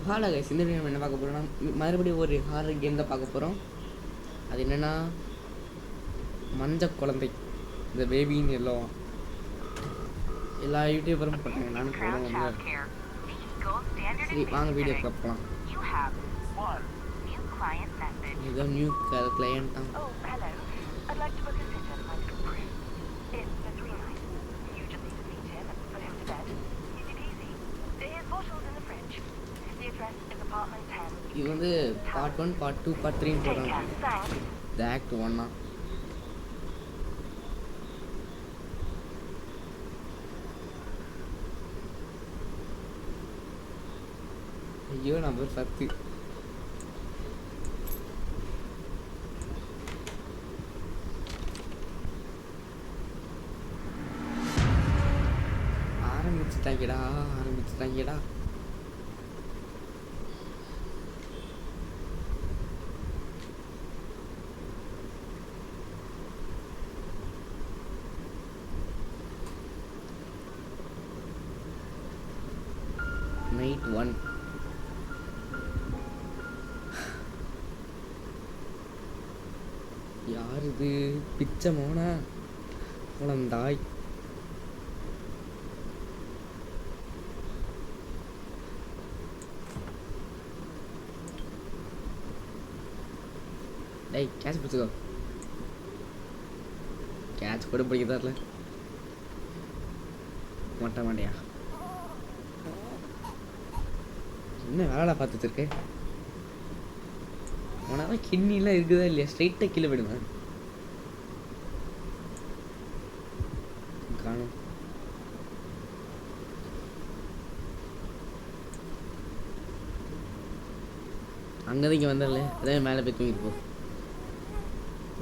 Hollow guys, இந்த video நம்ம என்ன பார்க்க போகிறோம்னா மறுபடியும் ஒரு ஹாரர் கேம் தான் பார்க்க போகிறோம். அது என்னென்னா மஞ்ச குழந்தை, இந்த பேபின்னு எல்லாம் எல்லா யூடியூபரும் போட்டாங்க, நானும் போடுவோம். சரி வாங்க வீடியோ பார்க்கலாம். ஏதோ நியூ கிளையண்ட் தான். இது வந்து பார்ட் 1, பார்ட் 2, பார்ட் 3 போடுறாங்க. இந்த ஆக்ட் 1 ஐயோ நம்பர் 10. ஆரம்பிச்சுட்டாங்கடா. நைட் 1. யார் இது? பிச்சை மோனா குழந்தாய். டேய் கேட்ச் பிடிச்சிக்கோ. கேட்ச் கூட பிடிக்கதார்ல மாட்டியா? என்ன வேலை பார்த்துட்டு இருக்கேன்? உனக்கு கிட்னிலாம் இருக்குதா இல்லையா? ஸ்ட்ரைட்டாக கீழே விடுவேன். காணும். அங்கதான் இங்கே வந்தால அதே மேலே போய் தூங்கிட்டு போ.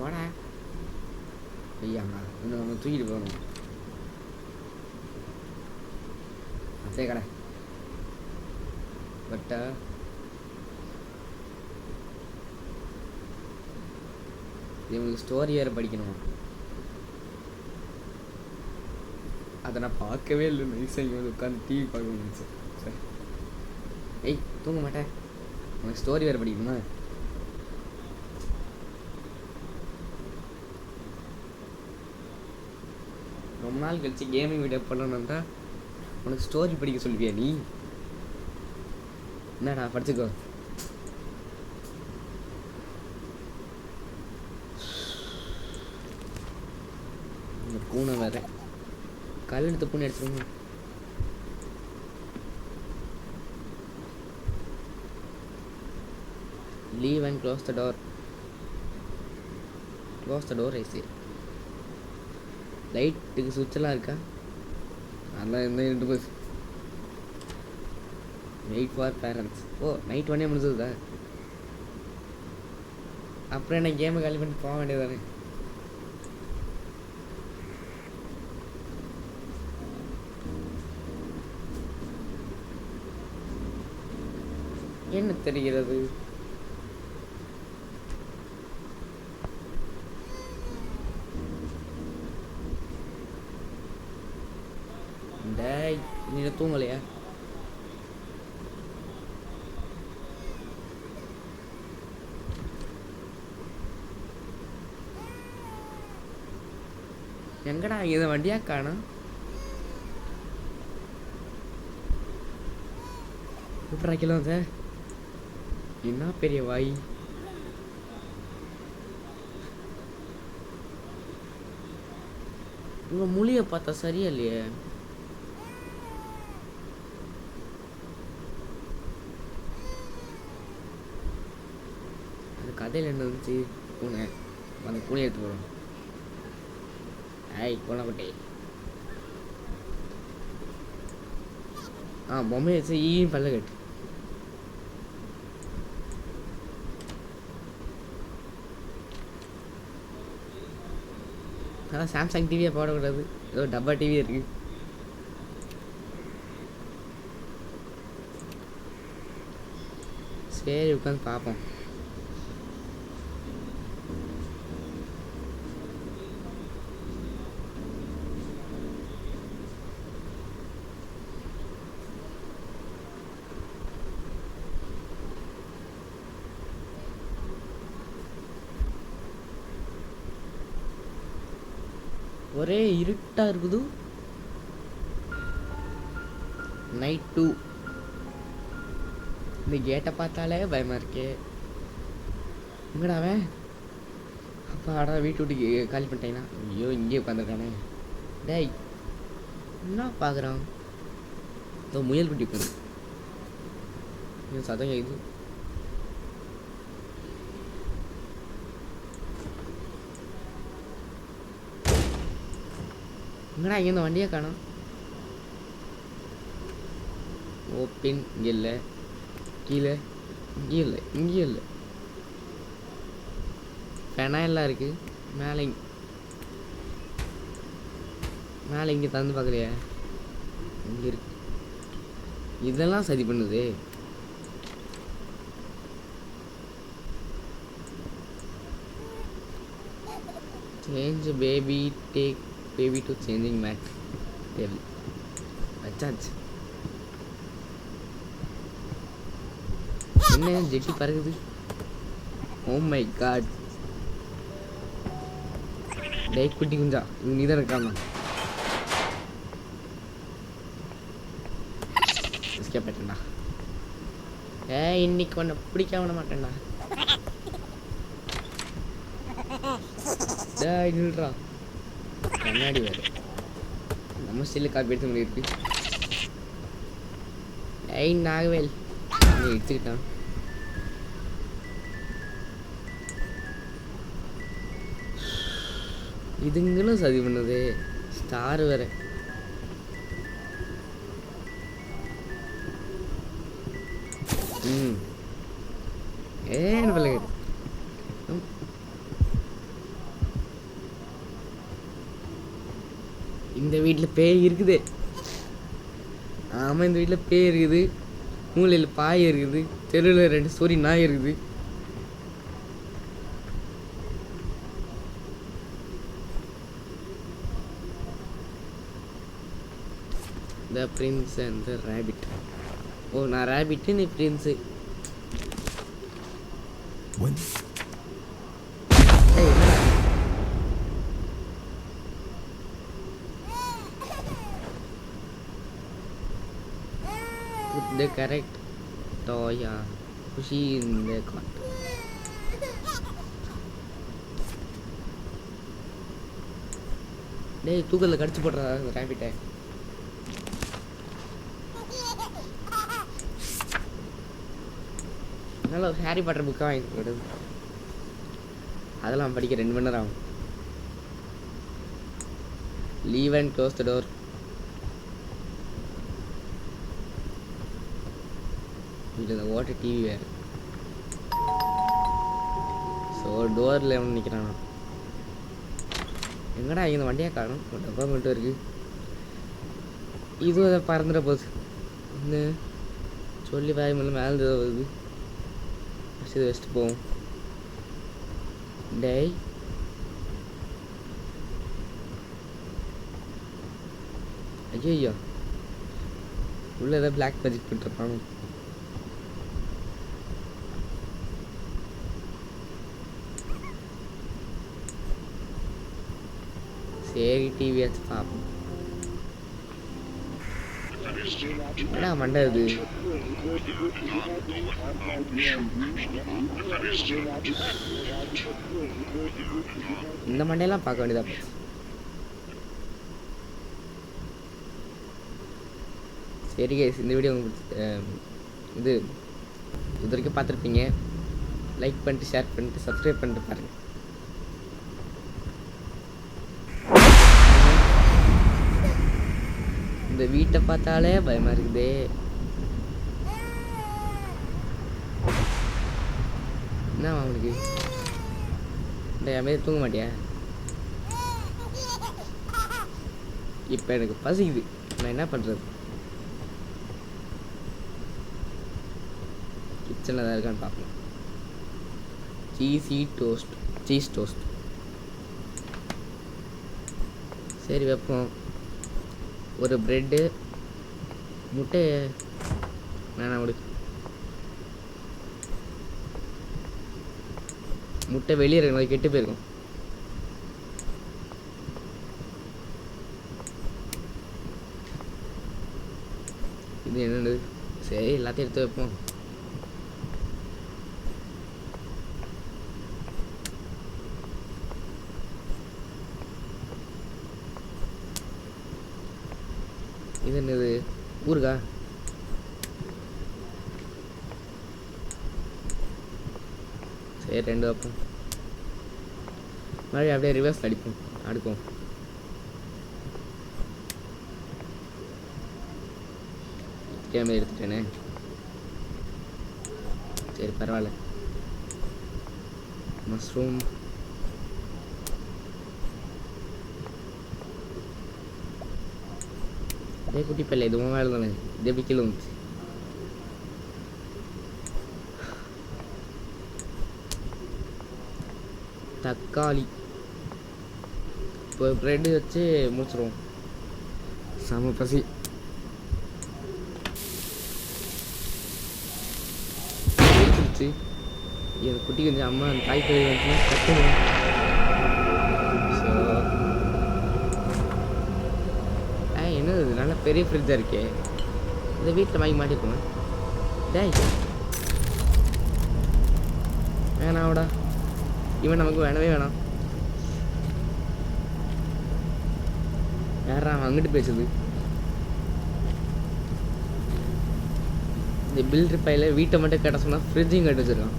வாடா ஐயா, இன்னும் தூக்கிட்டு போகணும். அதே கடை பட்டா இவங்களுக்கு ஸ்டோரி வேறு படிக்கணுமா? அதை நான் பார்க்கவே இல்லை. நைஸாக இங்கே வந்து உட்காந்து டிவி பார்க்க முடிஞ்சு. சரி ஏய் தூங்க மாட்டேன், உனக்கு ஸ்டோரி வேறு படிக்கணுமா? ரொம்ப நாள் கழிச்சு கேமிங் வீடியோ பண்ணணும்டா, உனக்கு ஸ்டோரி படிக்க சொல்லுவியா நீ? என்னடா படிச்சுக்கோ. இந்த பூனை வேற கல் எடுத்த பூனை எடுத்துருங்க. Leave and close the door. Close the door ஐசி. லைட்டுக்கு சுவிட்செல்லாம் இருக்கா? அதெல்லாம் இந்த 2 bus. Wait for parents. Oh night 1 முடிஞ்சதுதா? அப்புறம் என்ன கேமை காலி பண்ணிட்டு போக வேண்டியதானே? என்ன தெரிகிறது? டேய் நீ தூங்கலையா? எங்கடா இதை வண்டியா காணோம்? எப்படா கிலோ சார்? என்ன பெரிய வாய். உங்க மொழியை பார்த்தா சரியா இல்லையே? அது கதையில் என்ன இருந்துச்சு? பூனை. அந்த பூனை எடுத்து போகிறோம். ஐய் பூனைக்குட்டி. பொம்மை வச்சு ஈயும் பல்ல கட்டு. அதான் சாம்சங் டிவியை போடக்கூடாது, ஏதோ டப்பா டிவி இருக்கு. சரி உட்காந்து பார்ப்போம். ஒரே இருட்டாக இருக்குது. நைட் 2. இந்த கேட்டை பார்த்தாலே பயமாக இருக்கே. எங்கடா அவன்? அப்பா ஆடா வீட்டு விட்டு காலி பண்ணிட்டேங்கண்ணா. ஐயோ இங்கேயே உட்காந்துருக்கானே. டேய் என்ன பார்க்குறான்? இதோ முயல் குட்டி உட்காந்து சதம் கேக்குது. எங்கடா இங்கே இந்த வண்டியை காணோம். ஓப்பன் இங்கே இல்லை, கீழே இங்கேயும் இல்லை, இங்கேயும் இல்லை. ஃபெனாயிலாம் இருக்குது. மேலே மேலே இங்கே தந்து பார்க்கலையா? இங்கே இருக்கு. இதெல்லாம் சரி பண்ணுது. Change baby, take baby to changing mat table. வச்சாச்சு. என்ன ஜெட்டி பறக்குது? Oh my god. டேய் குட்டி குஞ்சா, நீ தான் இருக்காமா? எஸ்கேப் ஆயிட்டேன்டா. இன்னைக்கு ஒன்று பிடிக்க விட மாட்டேன்டா. டேய் நில்றா. கண்ணாடி வேறு நம்ம ஸ்டில்லு காப்பி எடுத்து முடியிருக்கு. ஏய் நாகவேல் எடுத்துக்கிட்டான். இதுங்களும் சதி பண்ணுது. ஸ்டார் வேற. ஏன்னு பிள்ளைங்க இந்த வீட்டில் பேய் இருக்குது. ஆமாம் இந்த வீட்டில் பேய் இருக்குது. மூலையில் பாய் இருக்குது. தெருவில் 2 சோரி நாய் இருக்குது. The prince and the rabbit. ஓ நான் ராபிட்டு, நீ prince. Put the correct toy Kushi in the cart. டேய் தூக்கல்ல கடிச்சு போடுறா அந்த ராபிட்டை. அதனால ஹாரி பாட்டர் புக்காக வாங்கி கொடுது. அதெல்லாம் படிக்க 2 மணி நேரம் ஆகும். Leave and close the door. இதில் இந்த ஓட்ட டிவி வேறு. ஸோ டோரில் எவன் நிற்கிறான்? எங்கடா இந்த வண்டியாக காணும்? டப்பா மட்டும் இருக்குது. இதுவும் அதை பறந்துட போகுது. இன்னும் சொல்லி பாய் மேலே மேலே வருது. இது வச்சுட்டு போவோம். டேய் ஐயோ உள்ள ஏதாவது பிளாக் மேஜிக் பண்ணிருப்பானு. சரி டிவி வச்சு பார்ப்போம். என்ன மண்டை இது? இந்த மண்டையெல்லாம் பார்க்க வேண்டியதா போச்சு. சரி கைஸ், இந்த வீடியோ உங்களுக்கு இது வரைக்கும் பார்த்துருப்பீங்க. லைக் பண்ணிட்டு, ஷேர் பண்ணிட்டு, சப்ஸ்கிரைப் பண்ணிட்டு பாருங்கள். இந்த வீட்டை பார்த்தாலே பயமாக இருக்குதே. என்ன அவனுக்கு அமைதி தூங்க மாட்டியா? இப்போ எனக்கு பசிக்குது, நான் என்ன பண்ணுறது? கிச்சனில் தான் இருக்கான்னு பார்ப்போம். சீஸ் டோஸ்ட் சரி வைப்போம். ஒரு ப்ரெட்டு, முட்டை வேணாம் விடு. முட்டை வெளியே இருக்கிற மாதிரி கெட்டு போயிருக்கும். இது என்னது? சரி எல்லாத்தையும் எடுத்து வைப்போம். இது என்னது? ஊருக்கா? சரி 2 வைப்போம். மறுபடியும் அப்படியே ரிவர்ஸ் அடுப்போம். கேமரா எடுத்துட்டேனே. சரி பரவாயில்ல. மஷ்ரூம் அதே குட்டி பல்ல இதுவும் வேலை தானே. இது எப்படி கீழே வந்துச்சு? தக்காளி இப்போ ப்ரெட்டு வச்சு முடிச்சிடுவோம். செம பசி. இந்த குட்டி கொஞ்சம் அம்மா அந்த காய்கறி வந்து கட்டுவோம். ஸோ என்னது இது நல்லா பெரிய ஃப்ரிட்ஜாக இருக்கே. இந்த வீட்டில் வாங்கி மாட்டிருக்கோம். டேய் வேணாம்டா, இவன் நமக்கு வேணவே வேணாம். யாரா அங்கிட்டு பேசுது? இந்த பில் ரிப்பையில் வீட்டை மட்டும் கட்ட சொன்னால் ஃப்ரிட்ஜையும் கட்டி வச்சுருக்கான்.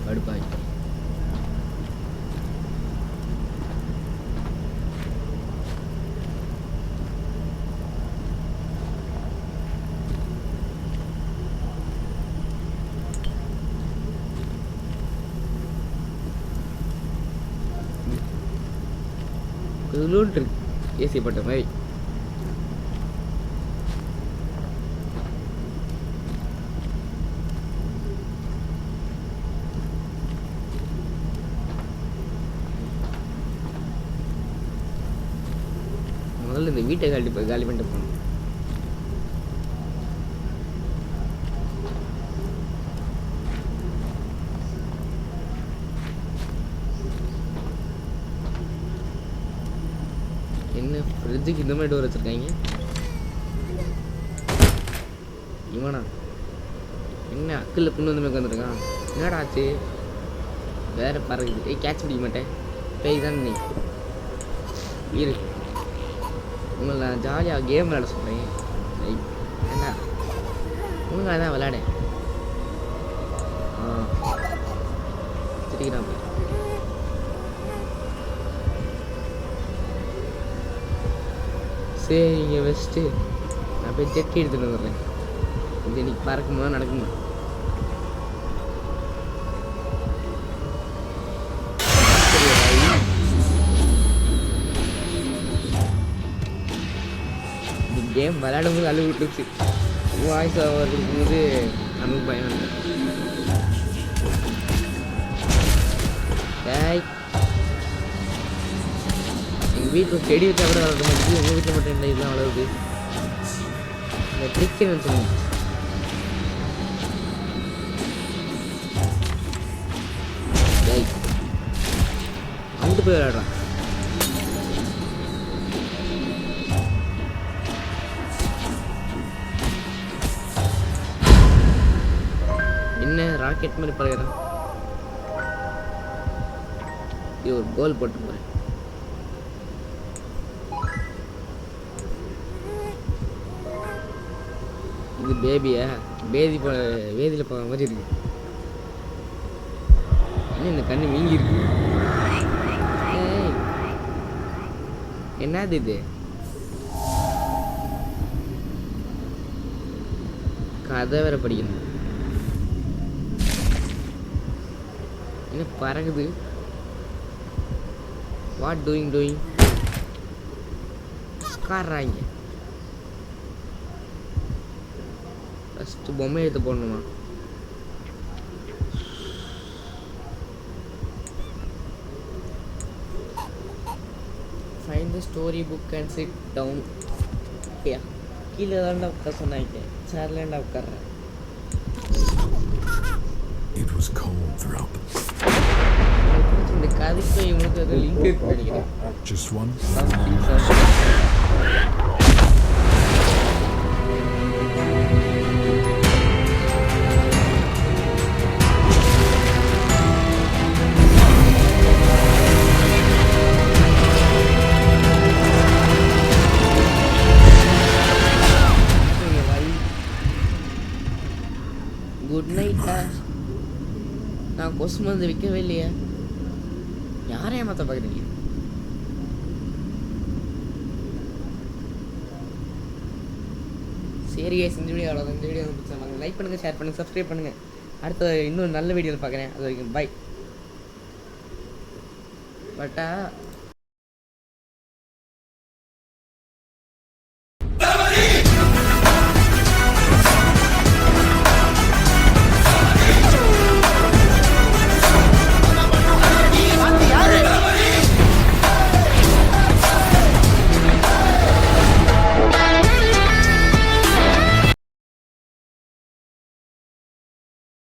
கடுப்பாய். இருக்கு ஏசி போட்ட மாதிரி. முதல்ல இந்த வீட்டை காலி பண்ணிட்டு போகணும். என்ன ஃப்ரிட்ஜுக்கு இந்த மாதிரி டோர் வச்சுருக்காங்க? இவனா என்ன அக்கில் புண்ணு வந்து உட்காந்துருக்கான்? என்னடா ஆச்சு? வேறு பறகுது. கேட்ச் பிடிக்க மாட்டேன். பேய் தான் நீ இரு. உங்களை நான் ஜாலியாக கேம் விளையாட சொல்கிறேன். ஏண்டா உனக்காக தான் விளையாட. திரிக்கிறான். சரி இங்கே வச்சுட்டு நான் போய் ஜெட்டி எடுத்துகிட்டு வந்துடுறேன். இது இன்னைக்கு பறக்குமா நடக்குமா? இந்த கேம் விளையாடும்போது அழுவு விட்டுருச்சு. வாய்ஸ் ஓவர் இருக்கும்போது நமக்கு பயம் இல்லை. எங்கள் வீட்டில் செடி வச்சா கூட வளர்க்க மாட்டேங்குது. உங்கள் வீட்டில் மட்டும் என்ன இதெல்லாம் வளருது? இந்த ட்ரிக்குன்னு சொல்லுங்க. அங்கிட்டு போய் விளையாடுறான். என்ன ராக்கெட் மாதிரி பறகுறான். இது ஒரு கோல் போட்டு போறேன். இது பேபியா? வேதியில் போகிற மாதிரி இருக்கு. என்ன இந்த கண்ணு வீங்கி இருக்கு? என்னது இது? கதை வேற படிக்கணும். என்ன பறகுது? வாட் டூயிங் உட்காடுறாங்க. ஃபஸ்ட்டு பொம்மை எடுத்து போடணுமா? Find the story book and sit down. கீழே தாண்டா உட்கார சொன்னாங்க. சேர்லேண்டா உட்கார்றேன். It was cold throughout the இந்த கதைக்கு இவனுக்கு அது லிங்க் இருக்கு நினைக்கிறேன். just one. நான் கொசு மருந்து விற்கவே இல்லையே. யாரையும் ஏமாற்ற பார்க்குறீங்க? சரி guys, இந்த வீடியோ அவ்வளோதான். இந்த வீடியோ பிடிச்சா லைக் பண்ணுங்கள், ஷேர் பண்ணுங்கள், சப்ஸ்கிரைப் பண்ணுங்கள். அடுத்த இன்னொரு நல்ல வீடியோவில் பார்க்குறேன். அது வரைக்கும் பை. பட்டா